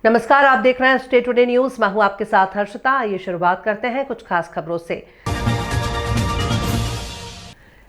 नमस्कार, आप देख रहे हैं स्टेट टुडे न्यूज। मैं हूं आपके साथ हर्षिता। आइए शुरुआत करते हैं कुछ खास खबरों से।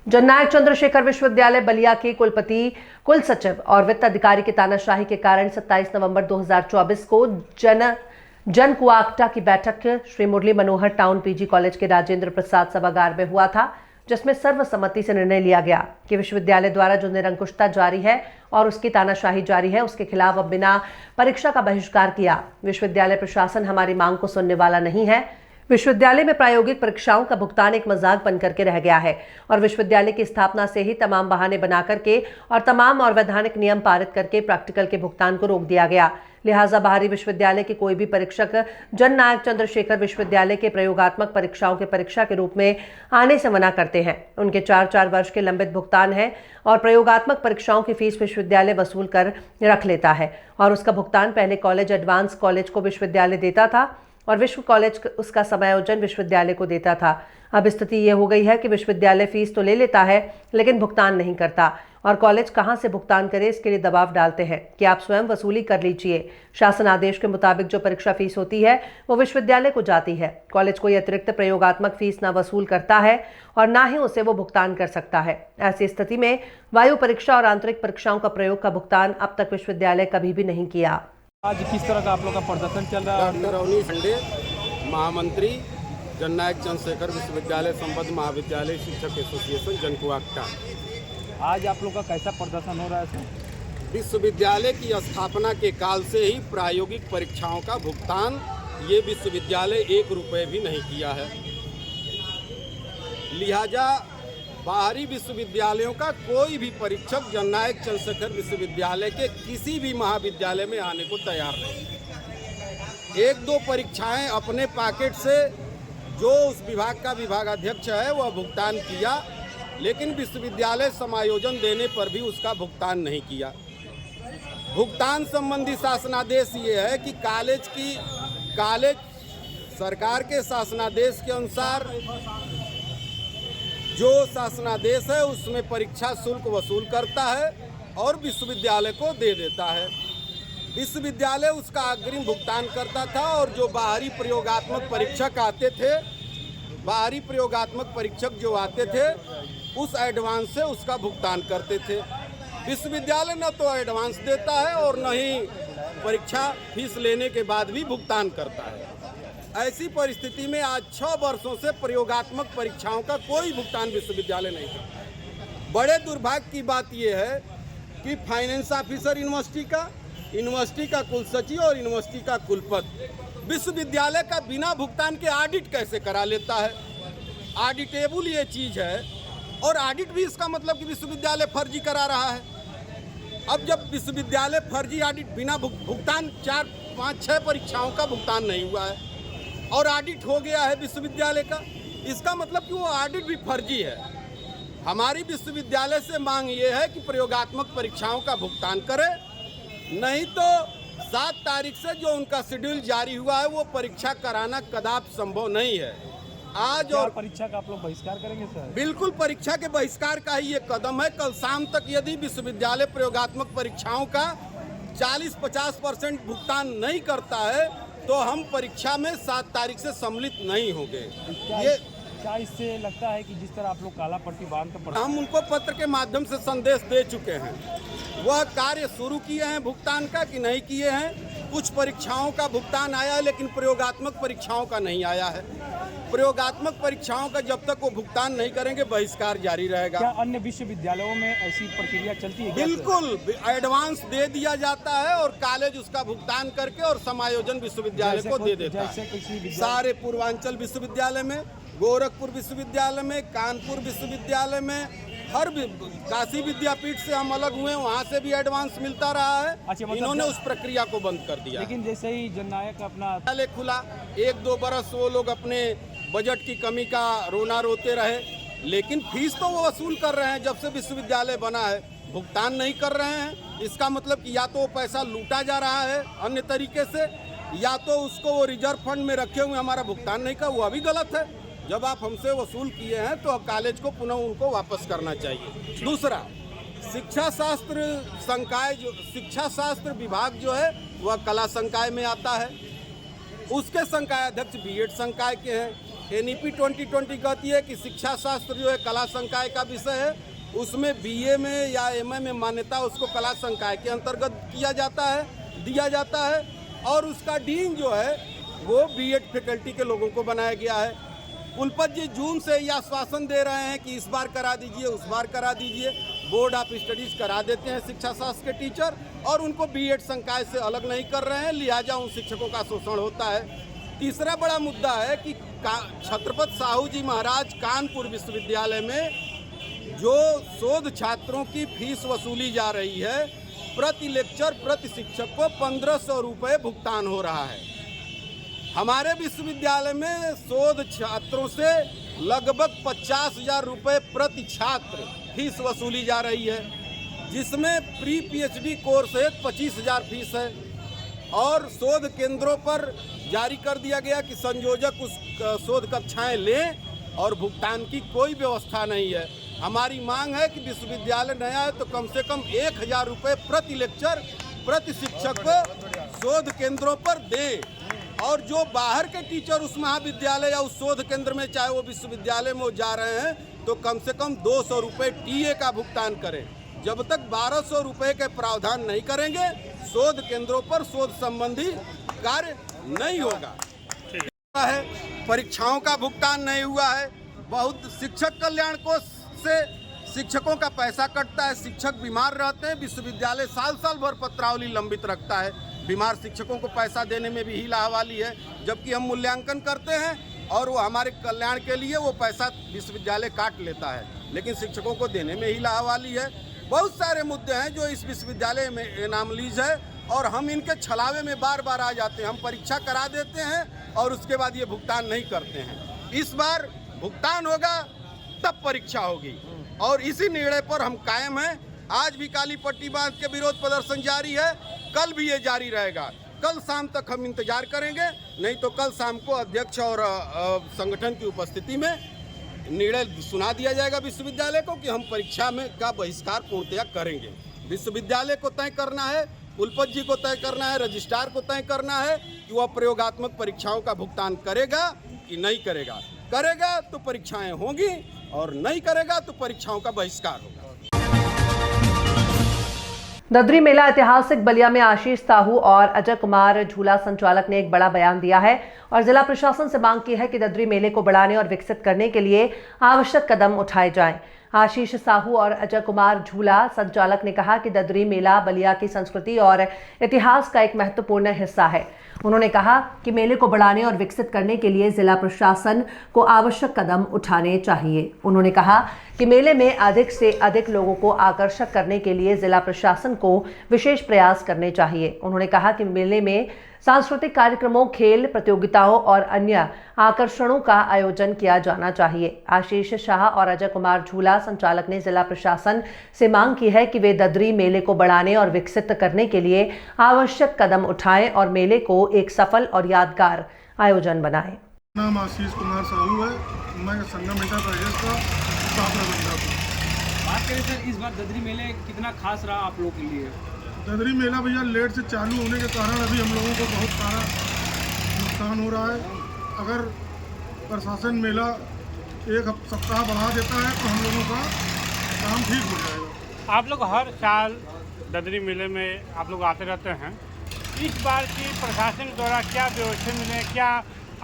जननायक चंद्रशेखर विश्वविद्यालय बलिया के कुलपति, कुल सचिव और वित्त अधिकारी की तानाशाही के कारण 27 नवंबर 2024 को जन कुआक्टा की बैठक Shri Murli Manohar town PG college के राजेंद्र प्रसाद सभागार में हुआ था, जिसमें सर्वसम्मति से निर्णय लिया गया कि विश्वविद्यालय द्वारा जो निरंकुशता जारी है और उसकी तानाशाही जारी है, उसके खिलाफ अब बिना परीक्षा का बहिष्कार किया। विश्वविद्यालय प्रशासन हमारी मांग को सुनने वाला नहीं है। विश्वविद्यालय में प्रायोगिक परीक्षाओं का भुगतान एक मजाक बन करके रह गया है और विश्वविद्यालय की स्थापना से ही तमाम बहाने बना करके और तमाम अवैधानिक नियम पारित करके प्रैक्टिकल के भुगतान को रोक दिया गया। लिहाजा बाहरी विश्वविद्यालय के कोई भी परीक्षक जननायक चंद्रशेखर विश्वविद्यालय के प्रयोगात्मक परीक्षाओं के परीक्षा के रूप में आने से मना करते हैं। उनके 4-4 वर्ष के लंबित भुगतान है और प्रयोगात्मक परीक्षाओं की फीस विश्वविद्यालय वसूल कर रख लेता है और उसका भुगतान पहले कॉलेज एडवांस कॉलेज को विश्वविद्यालय देता था और विश्व कॉलेज उसका समायोजन विश्वविद्यालय को देता था। अब स्थिति ये हो गई है कि विश्वविद्यालय फीस तो ले लेता है लेकिन भुगतान नहीं करता और कॉलेज कहां से भुगतान करे, इसके लिए दबाव डालते हैं कि आप स्वयं वसूली कर लीजिए। शासन आदेश के मुताबिक जो परीक्षा फीस होती है वो विश्वविद्यालय को जाती है। कॉलेज कोई अतिरिक्त प्रयोगात्मक फीस न वसूल करता है और ना ही उसे वो भुगतान कर सकता है। ऐसी स्थिति में वायु परीक्षा और आंतरिक परीक्षाओं का प्रयोग का भुगतान अब तक विश्वविद्यालय कभी भी नहीं किया। आज किस तरह का आप लोग का प्रदर्शन चल रहा है? डॉक्टर अवनीश खंडे, महामंत्री, जननायक चंद्रशेखर विश्वविद्यालय संबद्ध महाविद्यालय शिक्षक एसोसिएशन जनकुआक्टा। आज आप लोग का कैसा प्रदर्शन हो रहा है सर? विश्वविद्यालय की स्थापना के काल से ही प्रायोगिक परीक्षाओं का भुगतान ये विश्वविद्यालय 1 रुपये भी नहीं किया है। लिहाजा बाहरी विश्वविद्यालयों का कोई भी परीक्षक जननायक चंद्रशेखर विश्वविद्यालय के किसी भी महाविद्यालय में आने को तैयार नहीं। 1-2 परीक्षाएं अपने पॉकेट से जो उस विभाग का विभागाध्यक्ष है वह भुगतान किया, लेकिन विश्वविद्यालय समायोजन देने पर भी उसका भुगतान नहीं किया। भुगतान संबंधी शासनादेश ये है कि कॉलेज सरकार के शासनादेश के अनुसार जो शासनादेश है उसमें परीक्षा शुल्क वसूल करता है और विश्वविद्यालय को दे देता है। विश्वविद्यालय उसका अग्रिम भुगतान करता था और जो बाहरी प्रयोगात्मक परीक्षक आते थे, बाहरी प्रयोगात्मक परीक्षक जो आते थे उस एडवांस से उसका भुगतान करते थे। विश्वविद्यालय न तो एडवांस देता है और न ही परीक्षा फीस लेने के बाद भी भुगतान करता है। ऐसी परिस्थिति में आज 6 वर्षों से प्रयोगात्मक परीक्षाओं का कोई भुगतान विश्वविद्यालय नहीं करता। बड़े दुर्भाग्य की बात यह है कि फाइनेंस ऑफिसर यूनिवर्सिटी का कुल सचिव और यूनिवर्सिटी का कुलपति विश्वविद्यालय का बिना भुगतान के ऑडिट कैसे करा लेता है। ऑडिटेबल ये चीज़ है और ऑडिट भी इसका मतलब कि विश्वविद्यालय फर्जी करा रहा है। अब जब विश्वविद्यालय फर्जी ऑडिट बिना भुगतान 4-5-6 परीक्षाओं का भुगतान नहीं हुआ है और ऑडिट हो गया है विश्वविद्यालय का, इसका मतलब कि वो ऑडिट भी फर्जी है। हमारी विश्वविद्यालय से मांग ये है कि प्रयोगात्मक परीक्षाओं का भुगतान करे, नहीं तो 7 तारीख से जो उनका शेड्यूल जारी हुआ है वो परीक्षा कराना कदापि संभव नहीं है। आज और परीक्षा का आप लोग बहिष्कार करेंगे सर? बिल्कुल परीक्षा के बहिष्कार का ही ये कदम है। कल शाम तक यदि विश्वविद्यालय प्रयोगात्मक परीक्षाओं का 40-50% भुगतान नहीं करता है तो हम परीक्षा में 7 तारीख से सम्मिलित नहीं होंगे। ये क्या इससे लगता है कि जिस तरह आप लोग काला पट्टी बांध कर हम उनको पत्र के माध्यम से संदेश दे चुके हैं। वह कार्य शुरू किए हैं भुगतान का कि नहीं किए हैं। कुछ परीक्षाओं का भुगतान आया है लेकिन प्रयोगात्मक परीक्षाओं का नहीं आया है। प्रयोगात्मक परीक्षाओं का जब तक वो भुगतान नहीं करेंगे बहिष्कार जारी रहेगा। क्या अन्य विश्वविद्यालयों में ऐसी प्रक्रिया चलती है? बिल्कुल, एडवांस दे दिया जाता है और कॉलेज उसका भुगतान करके और समायोजन विश्वविद्यालय को दे देता है। सारे पूर्वांचल विश्वविद्यालय में, गोरखपुर विश्वविद्यालय में, कानपुर विश्वविद्यालय में, हर काशी विद्यापीठ से हम अलग हुए, वहाँ से भी एडवांस मिलता रहा है। मतलब इन्होंने उस प्रक्रिया को बंद कर दिया। लेकिन जैसे ही जननायक अपना विद्यालय खुला 1-2 बरस वो लोग अपने बजट की कमी का रोना रोते रहे, लेकिन फीस तो वो वसूल कर रहे हैं। जब से विश्वविद्यालय बना है भुगतान नहीं कर रहे हैं। इसका मतलब कि या तो वो पैसा लूटा जा रहा है अन्य तरीके से, या तो उसको वो रिजर्व फंड में रखे हुए हमारा भुगतान नहीं कर, वो भी गलत है। जब आप हमसे वसूल किए हैं तो कॉलेज को पुनः उनको वापस करना चाहिए। दूसरा, शिक्षा शास्त्र संकाय जो शिक्षा शास्त्र विभाग जो है वह कला संकाय में आता है। उसके संकाय अध्यक्ष बीएड संकाय के हैं। एनईपी 2020 कहती है कि शिक्षा शास्त्र जो है कला संकाय का विषय है, उसमें बीए में या एमए में मान्यता उसको कला संकाय के अंतर्गत दिया जाता है और उसका डीन जो है वो बीएड फैकल्टी के लोगों को बनाया गया है। कुलपति जी जून से यह आश्वासन दे रहे हैं कि इस बार करा दीजिए, उस बार करा दीजिए। बोर्ड ऑफ स्टडीज करा देते हैं शिक्षा शास्त्र के टीचर और उनको बीएड संकाय से अलग नहीं कर रहे हैं, लिहाजा उन शिक्षकों का शोषण होता है। तीसरा बड़ा मुद्दा है कि छत्रपति साहू जी महाराज कानपुर विश्वविद्यालय में जो शोध छात्रों की फीस वसूली जा रही है, प्रति लेक्चर प्रति शिक्षक को 1500 रुपये भुगतान हो रहा है। हमारे विश्वविद्यालय में शोध छात्रों से लगभग 50,000 रुपये प्रति छात्र फीस वसूली जा रही है, जिसमें प्री पीएचडी कोर्स है 25,000 फीस है और शोध केंद्रों पर जारी कर दिया गया कि संयोजक उस शोध कक्षाएं लें और भुगतान की कोई व्यवस्था नहीं है। हमारी मांग है कि विश्वविद्यालय नया है तो कम से कम 1,000 रुपये प्रति लेक्चर प्रति शिक्षक को शोध केंद्रों पर दे और जो बाहर के टीचर उस महाविद्यालय या उस शोध केंद्र में चाहे वो विश्वविद्यालय में वो जा रहे हैं तो कम से कम 200 रुपये टीए का भुगतान करें। जब तक 1200 रुपये के प्रावधान नहीं करेंगे शोध केंद्रों पर शोध संबंधी कार्य नहीं होगा। परीक्षाओं का भुगतान नहीं हुआ है। बहुत शिक्षक कल्याण कोष से शिक्षकों का पैसा कटता है। शिक्षक बीमार रहते हैं, विश्वविद्यालय साल भर पत्रावली लंबित रखता है। बीमार शिक्षकों को पैसा देने में भी हीलाहवाली है, जबकि हम मूल्यांकन करते हैं और वो हमारे कल्याण के लिए वो पैसा विश्वविद्यालय काट लेता है, लेकिन शिक्षकों को देने में हीलाहवाली है। बहुत सारे मुद्दे हैं जो इस विश्वविद्यालय में एनामलीज है और हम इनके छलावे में बार बार आ जाते हैं। हम परीक्षा करा देते हैं और उसके बाद ये भुगतान नहीं करते हैं। इस बार भुगतान होगा तब परीक्षा होगी और इसी निर्णय पर हम कायम हैं। आज भी काली पट्टी बांध के विरोध प्रदर्शन जारी है, कल भी ये जारी रहेगा। कल शाम तक हम इंतजार करेंगे, नहीं तो कल शाम को अध्यक्ष और संगठन की उपस्थिति में निर्णय सुना दिया जाएगा विश्वविद्यालय को कि हम परीक्षा में का बहिष्कार पूर्णतया करेंगे। विश्वविद्यालय को तय करना है, कुलपति जी को तय करना है, रजिस्ट्रार को तय करना है कि वह प्रयोगात्मक परीक्षाओं का भुगतान करेगा कि नहीं करेगा। करेगा तो परीक्षाएं होंगी और नहीं करेगा तो परीक्षाओं का बहिष्कार होगा। ददरी मेला ऐतिहासिक बलिया में आशीष साहू और अजय कुमार झूला संचालक ने एक बड़ा बयान दिया है और जिला प्रशासन से मांग की है कि ददरी मेले को बढ़ाने और विकसित करने के लिए आवश्यक कदम उठाए जाएं। आशीष साहू और अजय कुमार झूला संचालक ने कहा कि ददरी मेला बलिया की संस्कृति और इतिहास का एक महत्वपूर्ण हिस्सा है। उन्होंने कहा कि मेले को बढ़ाने और विकसित करने के लिए जिला प्रशासन को आवश्यक कदम उठाने चाहिए। उन्होंने कहा कि मेले में अधिक से अधिक लोगों को आकर्षक करने के लिए जिला प्रशासन को विशेष प्रयास करने चाहिए। उन्होंने कहा कि मेले में सांस्कृतिक कार्यक्रमों, खेल प्रतियोगिताओं और अन्य आकर्षणों का आयोजन किया जाना चाहिए। आशीष शाह और अजय कुमार झूला संचालक ने जिला प्रशासन से मांग की है कि वे ददरी मेले को बढ़ाने और विकसित करने के लिए आवश्यक कदम उठाएं और मेले को एक सफल और यादगार आयोजन बनाएं। नाम आशीष कुमार साहू है, मैं संगम इंटरप्राइजेस का स्टाफ प्रबंधक हूँ। बात करें सर, इस बार ददरी मेले कितना खास रहा आप लोगों के लिए? ददरी मेला भैया लेट से चालू होने के कारण अभी हम लोगों को बहुत सारा नुकसान हो रहा है। अगर प्रशासन मेला एक सप्ताह बढ़ा देता है तो हम लोगों का काम ठीक हो जाएगा। आप लोग हर साल ददरी मेले में आप लोग आते रहते हैं, इस बार की प्रशासन द्वारा क्या व्यवस्था मिले, क्या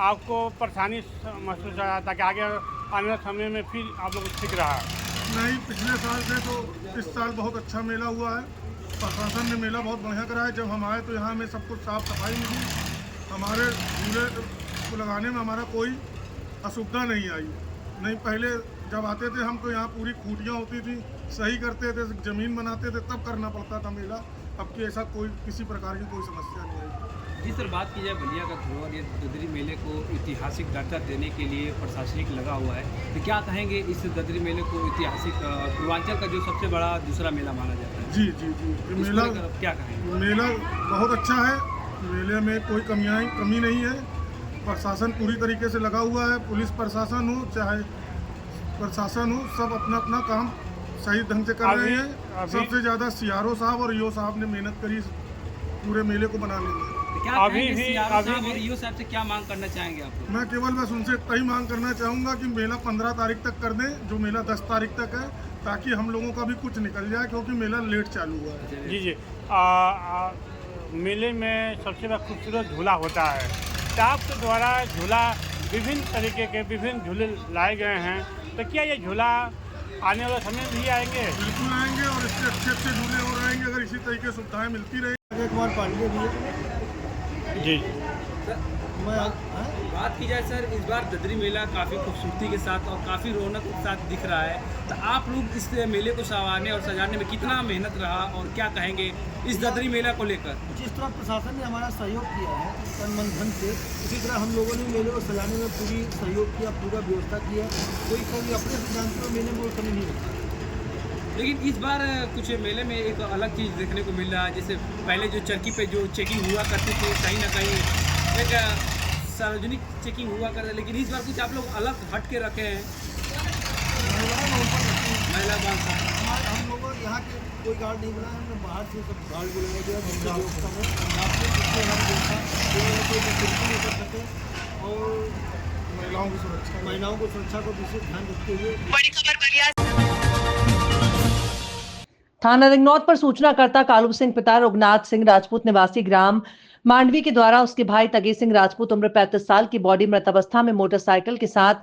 आपको परेशानी महसूस हो रहा था कि आगे आने वाले समय में फिर आप लोग ठीक रहा? नहीं, पिछले साल से तो इस साल बहुत अच्छा मेला हुआ है। प्रशासन ने मेला बहुत बढ़िया कराया। जब हम आए तो यहाँ में सब कुछ साफ सफाई मिली। हमारे झूले को लगाने में हमारा कोई असुविधा नहीं आई। नहीं, पहले जब आते थे हम तो यहाँ पूरी खूंटियाँ होती थी, सही करते थे, ज़मीन बनाते थे, तब करना पड़ता था मेला। अब की ऐसा कोई किसी प्रकार की कोई समस्या नहीं आई। जी सर, बात की जाए बलिया का धरोहर ये ददरी मेले को ऐतिहासिक दर्जा देने के लिए प्रशासनिक लगा हुआ है, तो क्या कहेंगे इस ददरी मेले को ऐतिहासिक पूर्वांचल का जो सबसे बड़ा दूसरा मेला माना जाता है? जी जी जी, मेला क्या कहेंगे? मेला बहुत अच्छा है। मेले में कोई कमी नहीं है। प्रशासन पूरी तरीके से लगा हुआ है। पुलिस प्रशासन हो चाहे प्रशासन हो, सब अपना अपना काम सही ढंग से कर रहे हैं। सबसे ज़्यादा सीआरओ साहब और ईओ साहब ने मेहनत करी पूरे मेले को बना लेंगे। तो क्या अभी कहेंगे भी- CRO अभी साहब भी- और EO साहब से क्या मांग करना चाहेंगे आप लोग? मैं केवल बस उनसे इतना ही मांग करना चाहूँगा कि मेला 15 तारीख तक कर दें, जो मेला 10 तारीख तक है, ताकि हम लोगों का भी कुछ निकल जाए, क्योंकि मेला लेट चालू हुआ है। जी जी मेले में सबसे बड़ा खूबसूरत झूला होता है। स्टाफ के द्वारा झूला विभिन्न तरीके के विभिन्न झूले लाए गए हैं, तो क्या ये झूला आने वाले समय में भी आएंगे? बिल्कुल आएंगे और इससे अच्छे अच्छे झूले और आएंगे अगर इसी तरीके से सुविधाएं मिलती रहेंगी। एक बार पांडे भी जी बात की जाए सर, इस बार ददरी मेला काफ़ी खूबसूरती के साथ और काफ़ी रौनक के साथ दिख रहा है, तो आप लोग इस मेले को संवारने और सजाने में कितना मेहनत रहा और क्या कहेंगे इस ददरी मेला को लेकर? जिस तरह प्रशासन ने हमारा सहयोग किया है तन मन धन से, उसी तरह हम लोगों ने मेले को सजाने में पूरी सहयोग किया, पूरा व्यवस्था किया। कोई कभी अपने सिद्धांत में मेले में वो कमी नहीं रखा। लेकिन इस बार कुछ मेले में एक अलग चीज़ देखने को मिल रहा है, जैसे पहले जो चरखी पे जो चेकिंग हुआ करती थी, कहीं ना कहीं एक सार्वजनिक चेकिंग हुआ करता है, लेकिन इस बार कुछ आप लोग अलग हट के रखे हैं। महिला बांध हम लोगों यहाँ के कोई गार्ड नहीं बनाया, हमने बाहर से सब गार्ड बुलाया गया जिनका व्यवस्था में आपने जिससे हमारी व्यवस्था कोई बिल्कुल नहीं कर सके, और महिलाओं को सुरक्षा को विशेष ध्यान रखते हुए थाना रिंगनौद पर सूचनाकर्ता कालू सिंह पिता रघुनाथ सिंह राजपूत निवासी ग्राम मांडवी के द्वारा उसके भाई तगे सिंह राजपूत उम्र 35 साल की बॉडी मृत अवस्था में मोटरसाइकिल के साथ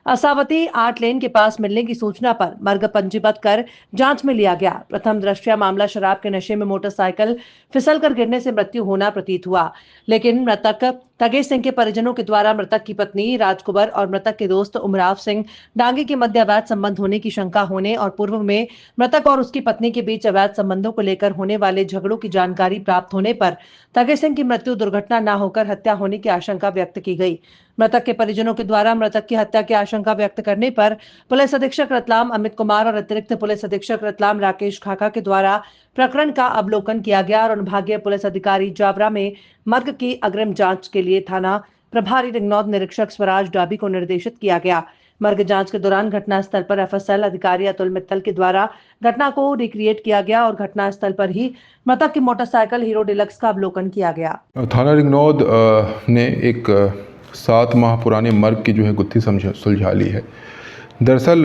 असावती 8 लेन के पास मिलने की सूचना पर मर्ग पंजीबद्ध कर जांच में लिया गया। प्रथम दृष्टया मामला शराब के नशे में मोटरसाइकिल फिसलकर गिरने से मृत्यु होना प्रतीत हुआ, लेकिन मृतक तगे सिंह के परिजनों के द्वारा मृतक की पत्नी राजकुबर और मृतक के दोस्त उमराव सिंह डांगे के मध्य अवैध संबंध होने की शंका होने और पूर्व में मृतक और उसकी पत्नी के बीच अवैध संबंधों को लेकर होने वाले झगड़ों की जानकारी प्राप्त होने पर तगे सिंह की मृत्यु दुर्घटना न होकर हत्या होने की आशंका व्यक्त की गई। मृतक के परिजनों के द्वारा मृतक की हत्या की आशंका व्यक्त करने पर पुलिस अधीक्षक रतलाम अमित कुमार और अतिरिक्त पुलिस अधीक्षक रतलाम राकेश खाका के द्वारा प्रकरण का अवलोकन किया गया और अनुभागीय पुलिस अधिकारी जावरा में मर्ग की अग्रिम जांच के लिए थाना प्रभारी रिंगनौद निरीक्षक स्वराज डाबी को निर्देशित किया गया। मर्ग जांच के दौरान घटना स्थल पर FSL अधिकारी अतुल मित्तल के द्वारा घटना को रिक्रिएट किया गया और घटना स्थल पर ही मृतक की मोटरसाइकिल हीरो डिलक्स का अवलोकन किया गया। थाना रिंगनौद ने एक 7 माह पुराने मर्ग की जो है गुत्थी सुलझा ली है। दरअसल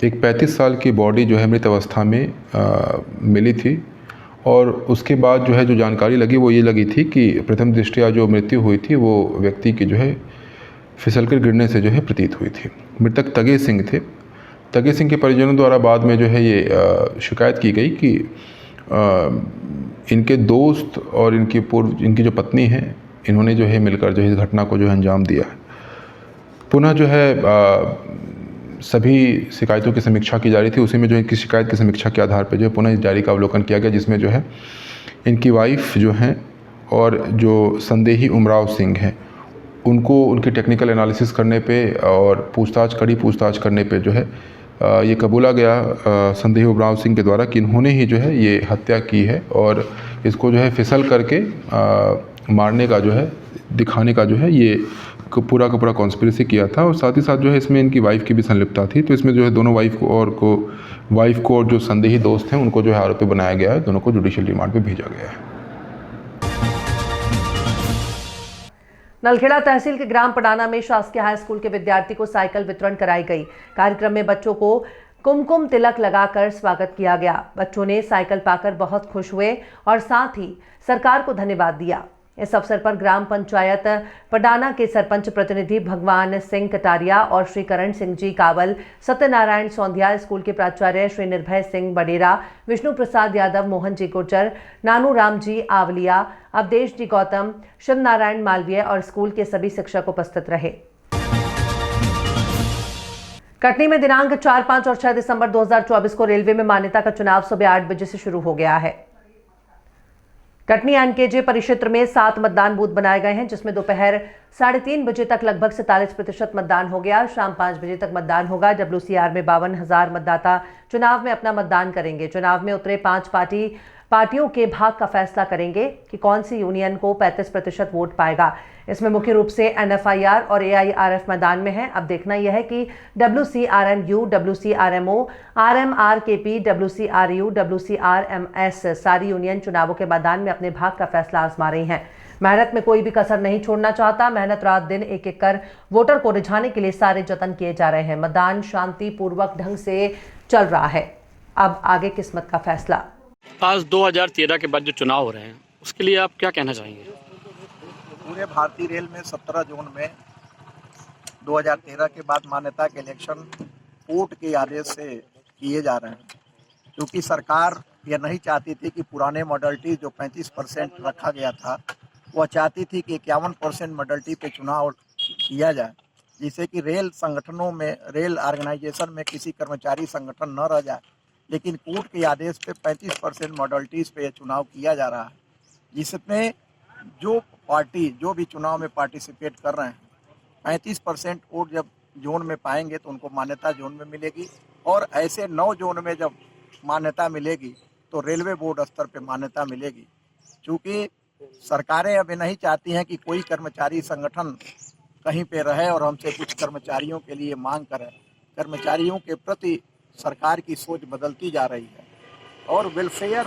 एक 35 साल की बॉडी जो है मृत अवस्था में मिली थी और उसके बाद जो है जो जानकारी लगी वो ये लगी थी कि प्रथम दृष्टया जो मृत्यु हुई थी वो व्यक्ति की जो है फिसलकर गिरने से जो है प्रतीत हुई थी। मृतक तगे सिंह थे। तगे सिंह के परिजनों द्वारा बाद में जो है ये शिकायत की गई कि इनके दोस्त और इनकी जो पत्नी है, इन्होंने जो है मिलकर जो है इस घटना को जो है अंजाम दिया है। पुनः जो है सभी शिकायतों की समीक्षा की जा रही थी, उसी में जो इनकी शिकायत की समीक्षा के आधार पर जो है पुनः इस डायरी का अवलोकन किया गया, जिसमें जो है इनकी वाइफ जो हैं और जो संदेही उमराव सिंह हैं उनको उनकी टेक्निकल एनालिसिस करने पे और कड़ी पूछताछ करने पे जो है ये कबूला गया संदेही उमराव सिंह के द्वारा कि इन्होंने ही जो है ये हत्या की है और इसको जो है फिसल करके मारने का जो है दिखाने का जो है ये पूरा का पूरा कॉन्स्पिरेसी किया था। और साथ ही साथ जो है इसमें इनकी वाइफ की भी संलिप्तता थी। तो इसमें जो है दोनों वाइफ को और जो संदेही दोस्त हैं उनको जो है आरोपी बनाया गया है। दोनों को जुडिशियल रिमांड पे भेजा गया है। नलखेड़ा तहसील के ग्राम पडाना में शासकीय हाई स्कूल के विद्यार्थी को साइकिल वितरण कराई गई। कार्यक्रम में बच्चों को कुमकुम तिलक लगाकर स्वागत किया गया। बच्चों ने साइकिल पाकर बहुत खुश हुए और साथ ही सरकार को धन्यवाद दिया। इस अवसर पर ग्राम पंचायत पडाना के सरपंच प्रतिनिधि भगवान सिंह कटारिया और श्री करण सिंह जी कावल, सत्यनारायण सौंधिया, स्कूल के प्राचार्य श्री निर्भय सिंह बडेरा, विष्णु प्रसाद यादव, मोहन जी गुर्जर, नानू राम जी आवलिया, अवधेश जी गौतम, शिव नारायण मालवीय और स्कूल के सभी शिक्षक उपस्थित रहे। कटनी में दिनांक 4, 5 और 6 दिसंबर 2024 को रेलवे में मान्यता का चुनाव सुबह 8 बजे से शुरू हो गया है। कटनी एनकेजे परिक्षेत्र में 7 मतदान बूथ बनाए गए हैं, जिसमें दोपहर 3:30 बजे तक लगभग 47% मतदान हो गया। शाम 5 बजे तक मतदान होगा। WCR में 52,000 मतदाता चुनाव में अपना मतदान करेंगे। चुनाव में उतरे 5 पार्टी पार्टियों के भाग का फैसला करेंगे कि कौन सी यूनियन को 35% वोट पाएगा। इसमें मुख्य रूप से NFIR और AIRF मैदान में है। अब देखना यह है कि WCRMU, WCRMO, RMRKP, WCRU, WCRMS सारी यूनियन चुनावों के मैदान में अपने भाग का फैसला आजमा रही हैं। मेहनत में कोई भी कसर नहीं छोड़ना चाहता। मेहनत रात दिन एक एक कर वोटर को रिझाने के लिए सारे जतन किए जा रहे हैं। मतदान शांतिपूर्वक ढंग से चल रहा है। अब आगे किस्मत का फैसला। आज 2013 के बाद जो चुनाव हो रहे हैं उसके लिए आप क्या कहना चाहेंगे? पूरे भारतीय रेल में 17 जोन में 2013 के बाद मान्यता के इलेक्शन कोर्ट के आदेश से किए जा रहे हैं, क्योंकि सरकार यह नहीं चाहती थी कि पुराने मॉडलिटी जो 35% रखा गया था, वह चाहती थी कि 51% मॉडलिटी पे चुनाव किया जाए, जिससे कि रेल संगठनों में, रेल ऑर्गेनाइजेशन में किसी कर्मचारी संगठन न रह जाए। लेकिन कोर्ट के आदेश पे 35% मॉडलिटीज़ पे चुनाव किया जा रहा है, जिसमें जो पार्टी जो भी चुनाव में पार्टिसिपेट कर रहे हैं 35% वोट जब जोन में पाएंगे तो उनको मान्यता जोन में मिलेगी, और ऐसे 9 जोन में जब मान्यता मिलेगी तो रेलवे बोर्ड स्तर पे मान्यता मिलेगी। क्योंकि सरकारें अभी नहीं चाहती हैं कि कोई कर्मचारी संगठन कहीं पे रहे और हमसे कुछ कर्मचारियों के लिए मांग करें। कर्मचारियों के प्रति सरकार की सोच बदलती जा रही है और वेलफेयर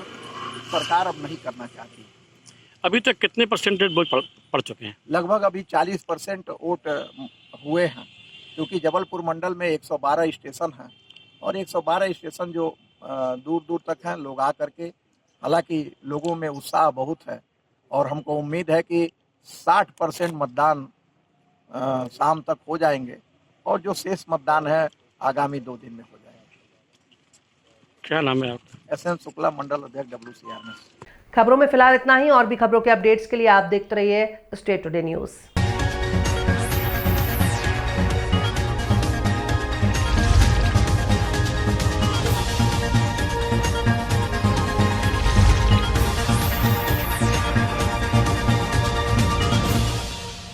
सरकार अब नहीं करना चाहती। अभी तक कितने परसेंटेज वोट पड़ चुके हैं? लगभग अभी 40% वोट हुए हैं, क्योंकि जबलपुर मंडल में 112 स्टेशन हैं और 112 स्टेशन जो दूर दूर तक हैं, लोग आ करके, हालांकि लोगों में उत्साह बहुत है और हमको उम्मीद है कि 60% मतदान शाम तक हो जाएंगे और जो शेष मतदान है आगामी 2 दिन में हो जाएंगे। क्या नाम है आपका? SM शुक्ला, मंडल अध्यक्ष WCRMS। खबरों में फिलहाल इतना ही। और भी खबरों के अपडेट्स के लिए आप देखते रहिए स्टेट टुडे न्यूज़।